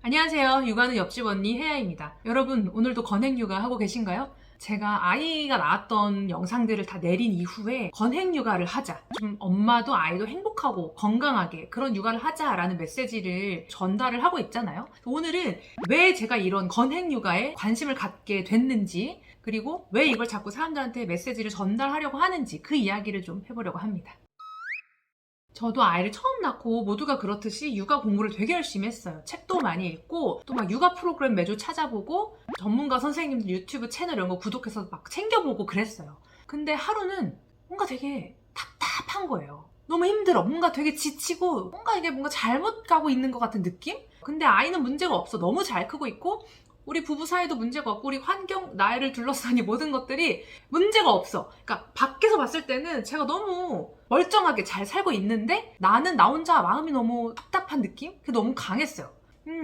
안녕하세요. 육아는 옆집 언니 혜야입니다. 여러분, 오늘도 건행육아 하고 계신가요? 제가 아이가 낳았던 영상들을 다 내린 이후에 건행육아를 하자. 좀 엄마도 아이도 행복하고 건강하게 그런 육아를 하자라는 메시지를 전달을 하고 있잖아요. 오늘은 왜 제가 이런 건행육아에 관심을 갖게 됐는지, 그리고 왜 이걸 자꾸 사람들한테 메시지를 전달하려고 하는지 그 이야기를 좀 해보려고 합니다. 저도 아이를 처음 낳고 모두가 그렇듯이 육아 공부를 되게 열심히 했어요. 책도 많이 읽고 또 막 육아 프로그램 매주 찾아보고 전문가 선생님들 유튜브 채널 이런 거 구독해서 막 챙겨보고 그랬어요. 근데 하루는 뭔가 되게 답답한 거예요. 너무 힘들어. 뭔가 되게 지치고 뭔가 이게 뭔가 잘못 가고 있는 것 같은 느낌? 근데 아이는 문제가 없어. 너무 잘 크고 있고 우리 부부 사이도 문제가 없고 우리 환경, 나를 둘러싸니 모든 것들이 문제가 없어. 그러니까 밖에서 봤을 때는 제가 너무 멀쩡하게 잘 살고 있는데 나는 나 혼자 마음이 너무 답답한 느낌? 그게 너무 강했어요.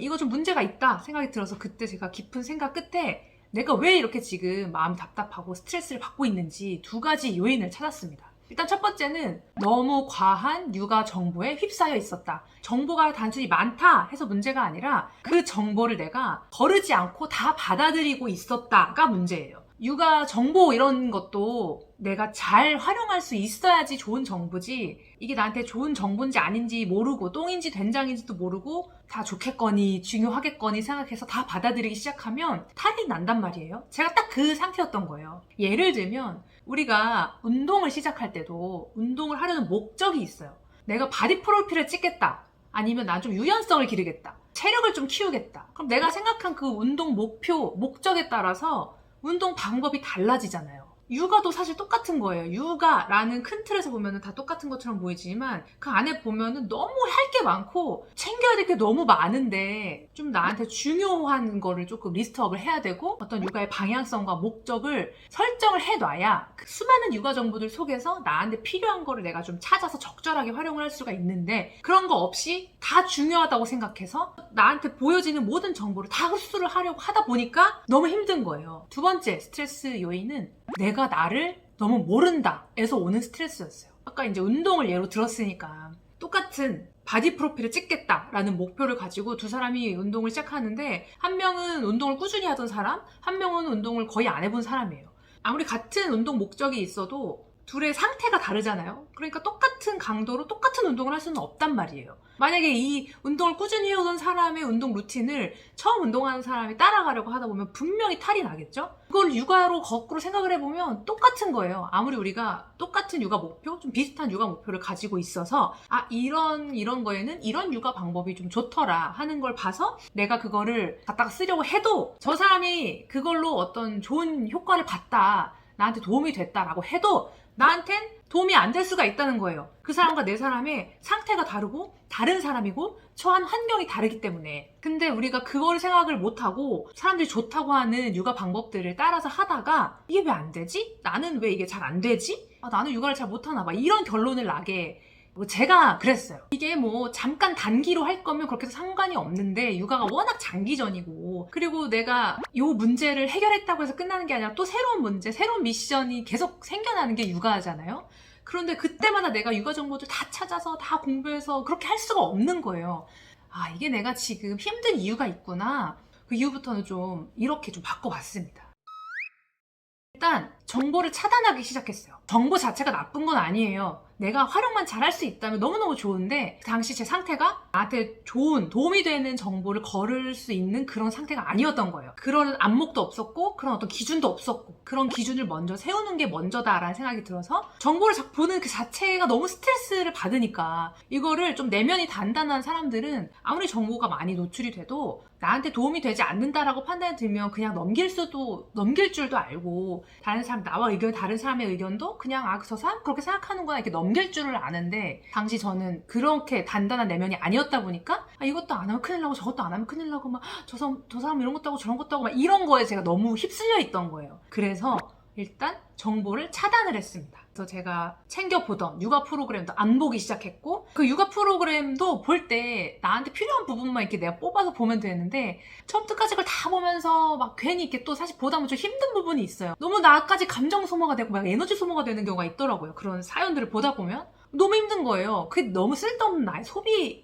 이거 좀 문제가 있다 생각이 들어서 그때 제가 깊은 생각 끝에 내가 왜 이렇게 지금 마음이 답답하고 스트레스를 받고 있는지 두 가지 요인을 찾았습니다. 일단 첫 번째는 너무 과한 육아 정보에 휩싸여 있었다. 정보가 단순히 많다 해서 문제가 아니라 그 정보를 내가 거르지 않고 다 받아들이고 있었다가 문제예요. 육아 정보 이런 것도 내가 잘 활용할 수 있어야지 좋은 정보지, 이게 나한테 좋은 정보인지 아닌지 모르고 똥인지 된장인지도 모르고 다 좋겠거니 중요하겠거니 생각해서 다 받아들이기 시작하면 탈이 난단 말이에요. 제가 딱 그 상태였던 거예요. 예를 들면 우리가 운동을 시작할 때도 운동을 하려는 목적이 있어요. 내가 바디 프로필을 찍겠다, 아니면 난 좀 유연성을 기르겠다, 체력을 좀 키우겠다. 그럼 내가 생각한 그 운동 목표, 목적에 따라서 운동 방법이 달라지잖아요. 육아도 사실 똑같은 거예요. 육아라는 큰 틀에서 보면 다 똑같은 것처럼 보이지만 그 안에 보면 너무 할 게 많고 챙겨야 될 게 너무 많은데 좀 나한테 중요한 거를 조금 리스트업을 해야 되고 어떤 육아의 방향성과 목적을 설정을 해놔야 그 수많은 육아 정보들 속에서 나한테 필요한 거를 내가 좀 찾아서 적절하게 활용을 할 수가 있는데, 그런 거 없이 다 중요하다고 생각해서 나한테 보여지는 모든 정보를 다 흡수를 하려고 하다 보니까 너무 힘든 거예요. 두 번째 스트레스 요인은 내가 나를 너무 모른다에서 오는 스트레스였어요. 아까 이제 운동을 예로 들었으니까 똑같은 바디 프로필을 찍겠다라는 목표를 가지고 두 사람이 운동을 시작하는데, 한 명은 운동을 꾸준히 하던 사람, 한 명은 운동을 거의 안 해본 사람이에요. 아무리 같은 운동 목적이 있어도 둘의 상태가 다르잖아요. 그러니까 똑같은 강도로 똑같은 운동을 할 수는 없단 말이에요. 만약에 이 운동을 꾸준히 해오던 사람의 운동 루틴을 처음 운동하는 사람이 따라가려고 하다 보면 분명히 탈이 나겠죠? 그걸 육아로 거꾸로 생각을 해보면 똑같은 거예요. 아무리 우리가 똑같은 육아 목표, 좀 비슷한 육아 목표를 가지고 있어서 이런 거에는 이런 육아 방법이 좀 좋더라 하는 걸 봐서 내가 그거를 갖다가 쓰려고 해도 저 사람이 그걸로 어떤 좋은 효과를 봤다, 나한테 도움이 됐다라고 해도 나한텐 도움이 안 될 수가 있다는 거예요. 그 사람과 내 사람의 상태가 다르고 다른 사람이고 처한 환경이 다르기 때문에. 근데 우리가 그걸 생각을 못하고 사람들이 좋다고 하는 육아 방법들을 따라서 하다가 이게 왜 안 되지? 나는 왜 이게 잘 안 되지? 나는 육아를 잘 못하나 봐. 이런 결론을 나게 제가 그랬어요. 이게 뭐 잠깐 단기로 할 거면 그렇게 해서 상관이 없는데 육아가 워낙 장기전이고, 그리고 내가 요 문제를 해결했다고 해서 끝나는 게 아니라 또 새로운 문제, 새로운 미션이 계속 생겨나는 게 육아잖아요. 그런데 그때마다 내가 육아 정보들 다 찾아서 다 공부해서 그렇게 할 수가 없는 거예요. 이게 내가 지금 힘든 이유가 있구나. 그 이후부터는 좀 이렇게 좀 바꿔봤습니다. 일단 정보를 차단하기 시작했어요. 정보 자체가 나쁜 건 아니에요. 내가 활용만 잘할 수 있다면 너무너무 좋은데 당시 제 상태가 나한테 좋은 도움이 되는 정보를 거를 수 있는 그런 상태가 아니었던 거예요. 그런 안목도 없었고 그런 어떤 기준도 없었고, 그런 기준을 먼저 세우는 게 먼저다라는 생각이 들어서 정보를 보는 그 자체가 너무 스트레스를 받으니까, 이거를 좀 내면이 단단한 사람들은 아무리 정보가 많이 노출이 돼도 나한테 도움이 되지 않는다라고 판단이 들면 그냥 넘길 줄도 알고, 나와 다른 사람의 의견도 그냥 저 사람 그렇게 생각하는구나 이렇게 넘길 줄을 아는데, 당시 저는 그렇게 단단한 내면이 아니었다 보니까 이것도 안 하면 큰일 나고 저것도 안 하면 큰일 나고 막 저 사람 이런 것도 하고 저런 것도 하고 막 이런 거에 제가 너무 휩쓸려 있던 거예요. 그래서 일단 정보를 차단을 했습니다. 그래서 제가 챙겨보던 육아 프로그램도 안 보기 시작했고, 그 육아 프로그램도 볼 때 나한테 필요한 부분만 이렇게 내가 뽑아서 보면 되는데 처음부터 까지 그걸 다 보면서 막 괜히 이렇게 또 사실 보다 보면 좀 힘든 부분이 있어요. 너무 나까지 감정 소모가 되고 막 에너지 소모가 되는 경우가 있더라고요. 그런 사연들을 보다 보면 너무 힘든 거예요. 그게 너무 쓸데없는 나의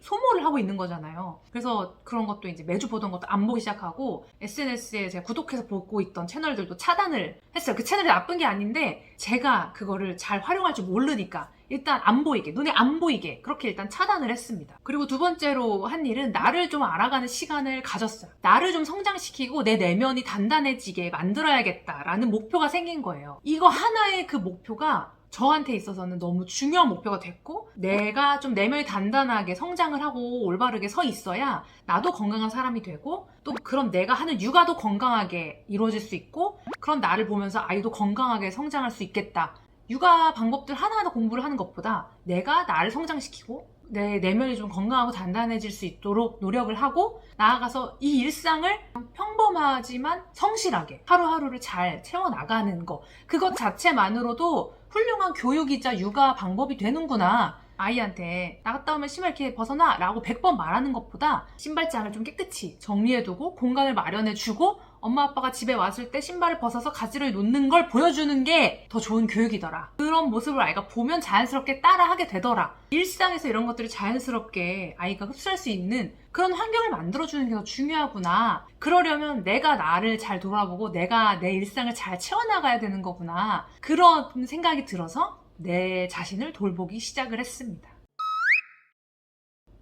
소모를 하고 있는 거잖아요. 그래서 그런 것도 이제 매주 보던 것도 안 보기 시작하고 SNS에 제가 구독해서 보고 있던 채널들도 차단을 했어요. 그 채널이 나쁜 게 아닌데 제가 그거를 잘 활용할 줄 모르니까 일단 안 보이게, 눈에 안 보이게 그렇게 일단 차단을 했습니다. 그리고 두 번째로 한 일은 나를 좀 알아가는 시간을 가졌어요. 나를 좀 성장시키고 내 내면이 단단해지게 만들어야겠다라는 목표가 생긴 거예요. 이거 하나의 그 목표가 저한테 있어서는 너무 중요한 목표가 됐고, 내가 좀 내면이 단단하게 성장을 하고 올바르게 서 있어야 나도 건강한 사람이 되고, 또 그런 내가 하는 육아도 건강하게 이루어질 수 있고, 그런 나를 보면서 아이도 건강하게 성장할 수 있겠다. 육아 방법들 하나하나 공부를 하는 것보다 내가 나를 성장시키고 내 내면이 좀 건강하고 단단해질 수 있도록 노력을 하고, 나아가서 이 일상을 평범하지만 성실하게 하루하루를 잘 채워나가는 거, 그것 자체만으로도 훌륭한 교육이자 육아 방법이 되는구나. 아이한테 나갔다 오면 신발 이렇게 벗어놔 라고 100번 말하는 것보다 신발장을 좀 깨끗이 정리해두고 공간을 마련해주고 엄마 아빠가 집에 왔을 때 신발을 벗어서 가지런히 놓는 걸 보여주는 게 더 좋은 교육이더라. 그런 모습을 아이가 보면 자연스럽게 따라하게 되더라. 일상에서 이런 것들을 자연스럽게 아이가 흡수할 수 있는 그런 환경을 만들어주는 게 더 중요하구나. 그러려면 내가 나를 잘 돌아보고 내가 내 일상을 잘 채워나가야 되는 거구나. 그런 생각이 들어서 내 자신을 돌보기 시작을 했습니다.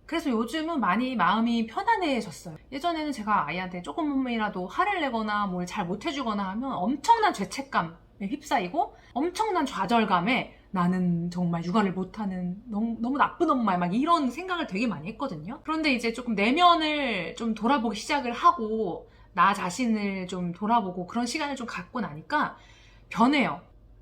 그래서 요즘은 많이 마음이 편안해졌어요. 예전에는 제가 아이한테 조금이라도 화를 내거나 뭘 잘 못해주거나 하면 엄청난 죄책감에 휩싸이고 엄청난 좌절감에 나는 정말 육아를 못하는 너무 나쁜 엄마 막 이런 생각을 되게 많이 했거든요. 그런데 이제 조금 내면을 좀 돌아보기 시작을 하고 나 자신을 좀 돌아보고 그런 시간을 좀 갖고 나니까 변해요.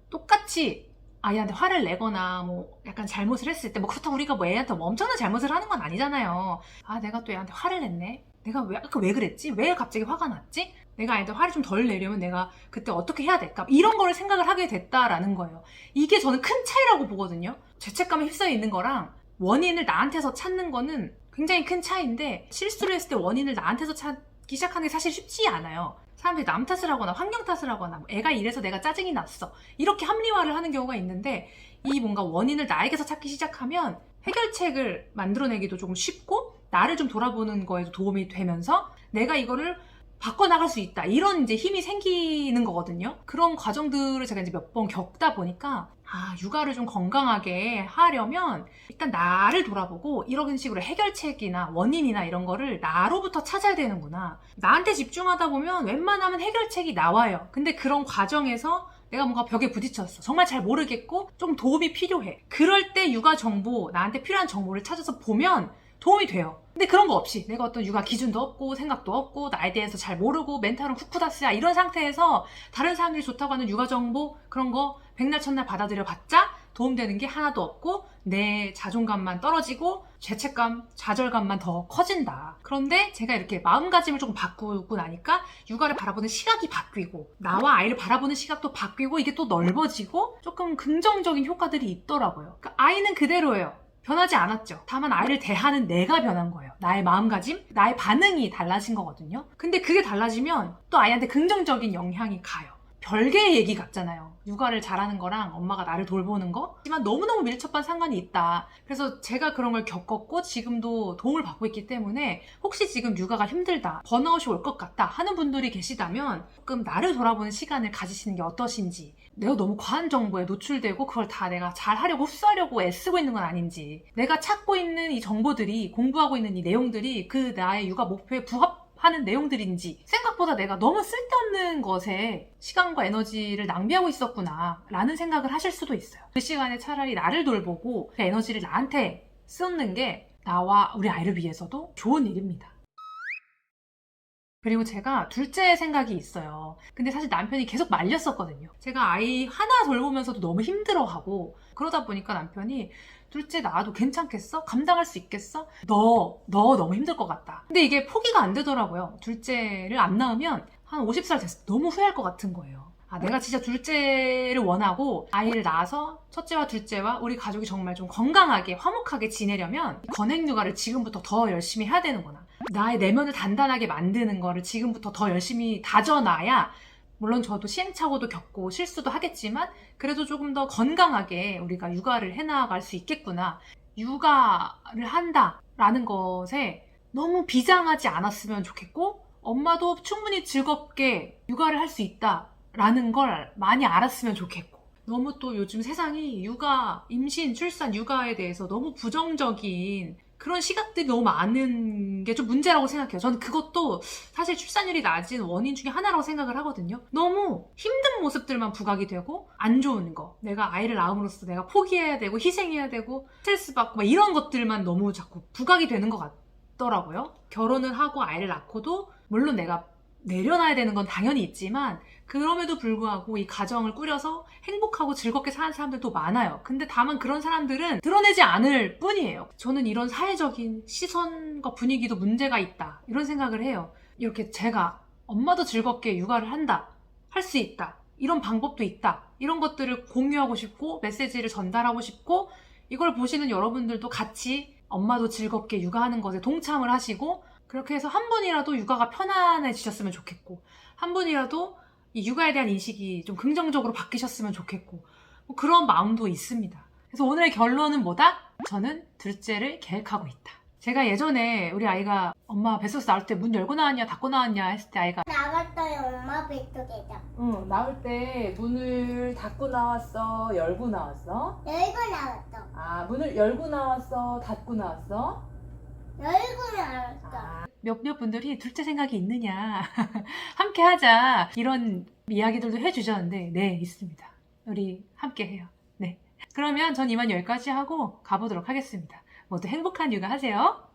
똑같이 아이한테 화를 내거나 뭐 약간 잘못을 했을 때, 뭐 그렇다고 우리가 뭐 애한테 뭐 엄청난 잘못을 하는 건 아니잖아요. 아, 내가 또 애한테 화를 냈네. 내가 아까 왜 그랬지? 왜 갑자기 화가 났지? 내가 아이한테 화를 좀 덜 내려면 내가 그때 어떻게 해야 될까? 이런 거를 생각을 하게 됐다라는 거예요. 이게 저는 큰 차이라고 보거든요. 죄책감에 휩싸여 있는 거랑 원인을 나한테서 찾는 거는 굉장히 큰 차이인데, 실수를 했을 때 원인을 나한테서 찾기 시작하는 게 사실 쉽지 않아요. 사람들이 남 탓을 하거나 환경 탓을 하거나 애가 이래서 내가 짜증이 났어 이렇게 합리화를 하는 경우가 있는데, 이 뭔가 원인을 나에게서 찾기 시작하면 해결책을 만들어내기도 조금 쉽고 나를 좀 돌아보는 거에도 도움이 되면서 내가 이거를 바꿔나갈 수 있다, 이런 이제 힘이 생기는 거거든요. 그런 과정들을 제가 이제 몇 번 겪다 보니까 육아를 좀 건강하게 하려면 일단 나를 돌아보고 이런 식으로 해결책이나 원인이나 이런 거를 나로부터 찾아야 되는구나. 나한테 집중하다 보면 웬만하면 해결책이 나와요. 근데 그런 과정에서 내가 뭔가 벽에 부딪혔어. 정말 잘 모르겠고 좀 도움이 필요해. 그럴 때 육아 정보, 나한테 필요한 정보를 찾아서 보면 도움이 돼요. 근데 그런 거 없이 내가 어떤 육아 기준도 없고 생각도 없고 나에 대해서 잘 모르고 멘탈은 쿠쿠다스야 이런 상태에서 다른 사람들이 좋다고 하는 육아 정보 그런 거 백날 첫날 받아들여 봤자 도움되는 게 하나도 없고 내 자존감만 떨어지고 죄책감, 좌절감만 더 커진다. 그런데 제가 이렇게 마음가짐을 조금 바꾸고 나니까 육아를 바라보는 시각이 바뀌고 나와 아이를 바라보는 시각도 바뀌고 이게 또 넓어지고 조금 긍정적인 효과들이 있더라고요. 그러니까 아이는 그대로예요. 변하지 않았죠. 다만 아이를 대하는 내가 변한 거예요. 나의 마음가짐, 나의 반응이 달라진 거거든요. 근데 그게 달라지면 또 아이한테 긍정적인 영향이 가요. 별개의 얘기 같잖아요. 육아를 잘하는 거랑 엄마가 나를 돌보는 거? 하지만 너무너무 밀접한 상관이 있다. 그래서 제가 그런 걸 겪었고 지금도 도움을 받고 있기 때문에 혹시 지금 육아가 힘들다, 번아웃이 올 것 같다 하는 분들이 계시다면 조금 나를 돌아보는 시간을 가지시는 게 어떠신지, 내가 너무 과한 정보에 노출되고 그걸 다 내가 잘 하려고 흡수하려고 애쓰고 있는 건 아닌지, 내가 찾고 있는 이 정보들이, 공부하고 있는 이 내용들이 그 나의 육아 목표에 부합하는 내용들인지, 생각보다 내가 너무 쓸데없는 것에 시간과 에너지를 낭비하고 있었구나 라는 생각을 하실 수도 있어요. 그 시간에 차라리 나를 돌보고 그 에너지를 나한테 쏟는 게 나와 우리 아이를 위해서도 좋은 일입니다. 그리고 제가 둘째 생각이 있어요. 근데 사실 남편이 계속 말렸었거든요. 제가 아이 하나 돌보면서도 너무 힘들어하고 그러다 보니까 남편이 둘째 낳아도 괜찮겠어? 감당할 수 있겠어? 너 너무 힘들 것 같다. 근데 이게 포기가 안 되더라고요. 둘째를 안 낳으면 한 50살 됐을 때 너무 후회할 것 같은 거예요. 내가 진짜 둘째를 원하고 아이를 낳아서 첫째와 둘째와 우리 가족이 정말 좀 건강하게 화목하게 지내려면 건행육아를 지금부터 더 열심히 해야 되는구나. 나의 내면을 단단하게 만드는 거를 지금부터 더 열심히 다져놔야 물론 저도 시행착오도 겪고 실수도 하겠지만 그래도 조금 더 건강하게 우리가 육아를 해나갈 수 있겠구나. 육아를 한다라는 것에 너무 비장하지 않았으면 좋겠고 엄마도 충분히 즐겁게 육아를 할 수 있다라는 걸 많이 알았으면 좋겠고 너무 또 요즘 세상이 육아, 임신, 출산, 육아에 대해서 너무 부정적인 그런 시각들이 너무 많은 게 좀 문제라고 생각해요. 저는 그것도 사실 출산율이 낮은 원인 중에 하나라고 생각을 하거든요. 너무 힘든 모습들만 부각이 되고 안 좋은 거, 내가 아이를 낳음으로써 내가 포기해야 되고 희생해야 되고 스트레스 받고 막 이런 것들만 너무 자꾸 부각이 되는 것 같더라고요. 결혼을 하고 아이를 낳고도 물론 내가 내려놔야 되는 건 당연히 있지만 그럼에도 불구하고 이 가정을 꾸려서 행복하고 즐겁게 사는 사람들도 많아요. 근데 다만 그런 사람들은 드러내지 않을 뿐이에요. 저는 이런 사회적인 시선과 분위기도 문제가 있다 이런 생각을 해요. 이렇게 제가 엄마도 즐겁게 육아를 한다, 할 수 있다, 이런 방법도 있다, 이런 것들을 공유하고 싶고 메시지를 전달하고 싶고 이걸 보시는 여러분들도 같이 엄마도 즐겁게 육아하는 것에 동참을 하시고 그렇게 해서 한 분이라도 육아가 편안해지셨으면 좋겠고 한 분이라도 이 육아에 대한 인식이 좀 긍정적으로 바뀌셨으면 좋겠고 뭐 그런 마음도 있습니다. 그래서 오늘의 결론은 뭐다? 저는 둘째를 계획하고 있다. 제가 예전에 우리 아이가 엄마 뱃속에서 나올 때 문 열고 나왔냐 닫고 나왔냐 했을 때 아이가 나갔어요. 엄마 뱃속에서. 응, 나올 때 문을 닫고 나왔어? 열고 나왔어? 열고 나왔어. 아, 문을 열고 나왔어? 닫고 나왔어? 열고 나왔어. 몇몇 분들이 둘째 생각이 있느냐 함께 하자 이런 이야기들도 해주셨는데 네 있습니다. 우리 함께 해요. 네 그러면 전 이만 여기까지 하고 가보도록 하겠습니다. 모두 행복한 육아 하세요.